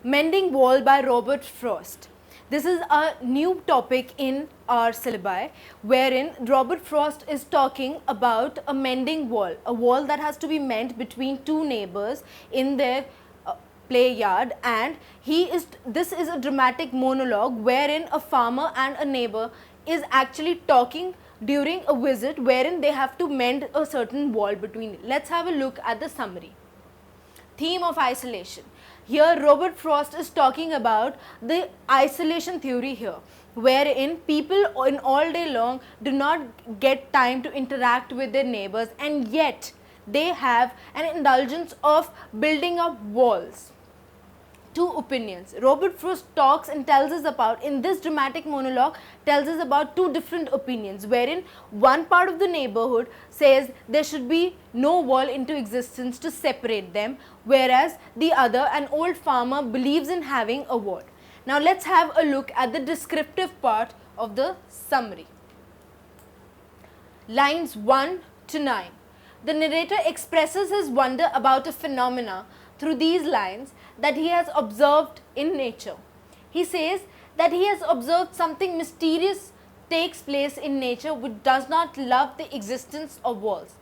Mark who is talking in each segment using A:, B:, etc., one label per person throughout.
A: Mending Wall by Robert Frost. This is a new topic in our syllabi wherein Robert Frost is talking about a mending wall, a wall that has to be mended between two neighbors in their play yard, and this is a dramatic monologue wherein a farmer and a neighbor is actually talking during a visit wherein they have to mend a certain wall between. Let's have a look at the summary. Theme of isolation. Here Robert Frost is talking about the isolation theory here, wherein people in all day long do not get time to interact with their neighbors, and yet they have an indulgence of building up walls. Two opinions. Robert Frost talks and tells us about, in this dramatic monologue, tells us about two different opinions, wherein one part of the neighborhood says there should be no wall into existence to separate them, whereas the other, an old farmer, believes in having a wall. Now let's have a look at the descriptive part of the summary. Lines 1 to 9. The narrator expresses his wonder about a phenomena through these lines that he has observed in nature. He says that he has observed something mysterious takes place in nature which does not love the existence of walls.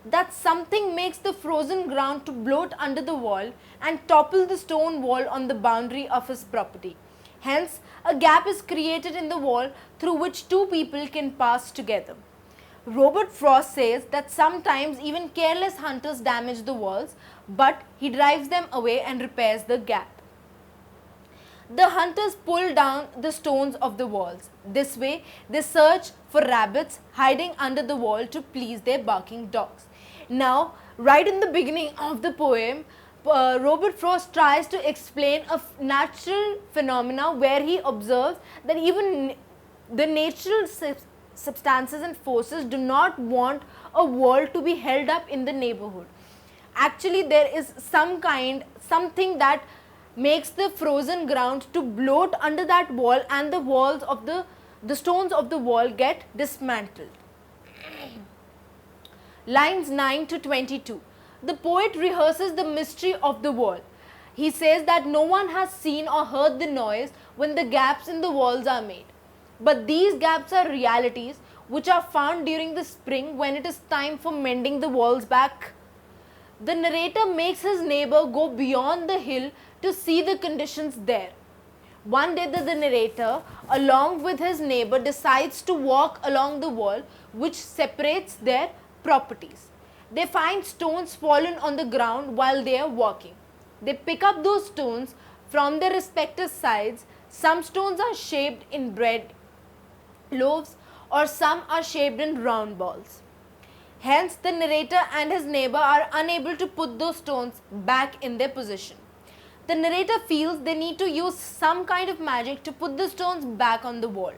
A: That something makes the frozen ground to bloat under the wall and topple the stone wall on the boundary of his property. Hence, a gap is created in the wall through which two people can pass together. Robert Frost says that sometimes even careless hunters damage the walls, but he drives them away and repairs the gap. The hunters pull down the stones of the walls. This way, they search for rabbits hiding under the wall to please their barking dogs. Now, right in the beginning of the poem, Robert Frost tries to explain a natural phenomena where he observes that even the natural substances and forces do not want a wall to be held up in the neighborhood. Actually, there is something that makes the frozen ground to bloat under that wall, and the walls of the stones of the wall get dismantled. Lines 9 to 22. The poet rehearses the mystery of the wall. He says that no one has seen or heard the noise when the gaps in the walls are made. But these gaps are realities which are found during the spring when it is time for mending the walls back. The narrator makes his neighbor go beyond the hill to see the conditions there. One day the narrator, along with his neighbor, decides to walk along the wall which separates their properties. They find stones fallen on the ground while they are walking. They pick up those stones from their respective sides. Some stones are shaped in bread loaves, or some are shaped in round balls. Hence, the narrator and his neighbor are unable to put those stones back in their position. The narrator feels they need to use some kind of magic to put the stones back on the wall.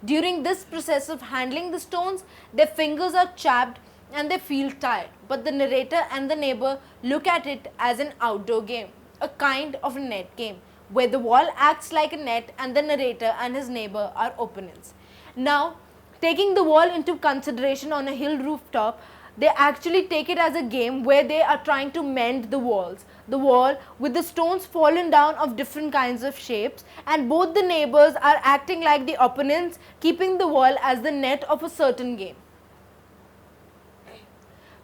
A: During this process of handling the stones, their fingers are chapped and they feel tired. But the narrator and the neighbor look at it as an outdoor game, a kind of a net game, where the wall acts like a net and the narrator and his neighbor are opponents. Now, taking the wall into consideration on a hill rooftop, they actually take it as a game where they are trying to mend the walls. The wall with the stones fallen down of different kinds of shapes, and both the neighbors are acting like the opponents, keeping the wall as the net of a certain game.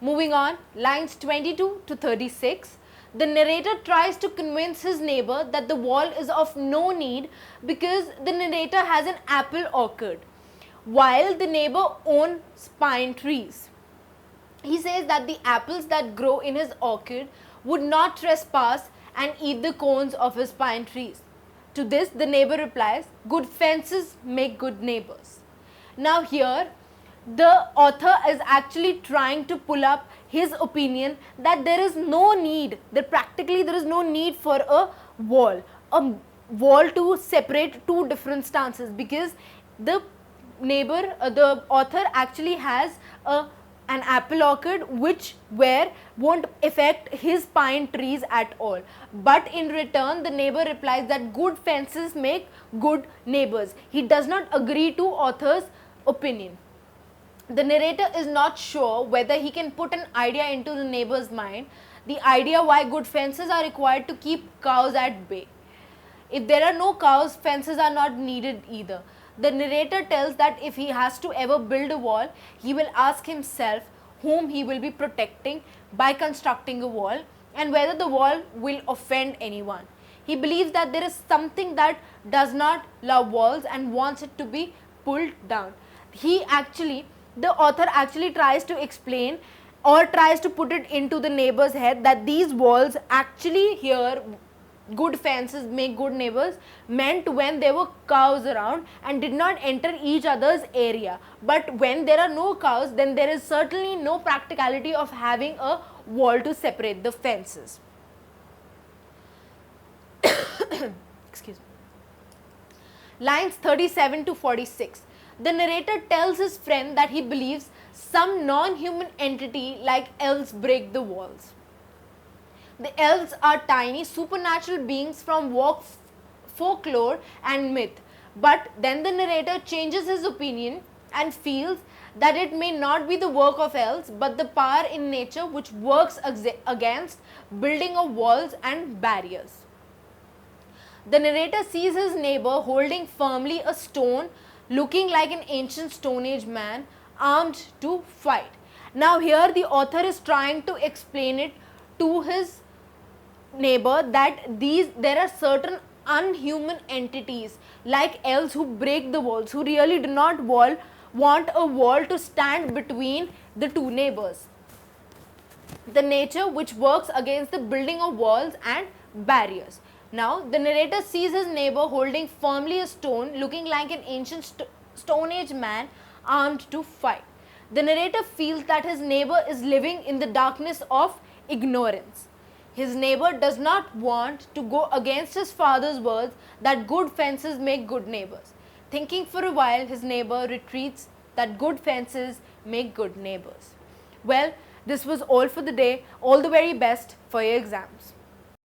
A: Moving on, lines 22 to 36. The narrator tries to convince his neighbor that the wall is of no need because the narrator has an apple orchard, while the neighbor owns pine trees. He says that the apples that grow in his orchard would not trespass and eat the cones of his pine trees. To this, the neighbor replies, "Good fences make good neighbors." Now here, the author is actually trying to pull up his opinion that there is no need, that practically there is no need for a wall to separate two different stances, because the neighbor, the author actually has an apple orchard where won't affect his pine trees at all. But in return, the neighbor replies that good fences make good neighbors. He does not agree to author's opinion. The narrator is not sure whether he can put an idea into the neighbor's mind, the idea why good fences are required to keep cows at bay. If there are no cows, fences are not needed either. The narrator tells that if he has to ever build a wall, he will ask himself whom he will be protecting by constructing a wall and whether the wall will offend anyone. He believes that there is something that does not love walls and wants it to be pulled down. The author actually tries to explain or tries to put it into the neighbor's head that these walls actually here, good fences make good neighbors, meant when there were cows around and did not enter each other's area. But when there are no cows, then there is certainly no practicality of having a wall to separate the fences. Excuse me. Lines 37 to 46. The narrator tells his friend that he believes some non-human entity like elves break the walls. The elves are tiny supernatural beings from folklore and myth. But then the narrator changes his opinion and feels that it may not be the work of elves but the power in nature which works against building of walls and barriers. The narrator sees his neighbor holding firmly a stone, looking like an ancient Stone Age man armed to fight. Now here the author is trying to explain it to his neighbor that there are certain unhuman entities like elves who break the walls, who really do not want a wall to stand between the two neighbors. The nature which works against the building of walls and barriers. Now, the narrator sees his neighbor holding firmly a stone, looking like an ancient Stone Age man armed to fight. The narrator feels that his neighbor is living in the darkness of ignorance. His neighbor does not want to go against his father's words that good fences make good neighbors. Thinking for a while, his neighbor retreats that good fences make good neighbors. Well, this was all for the day. All the very best for your exams.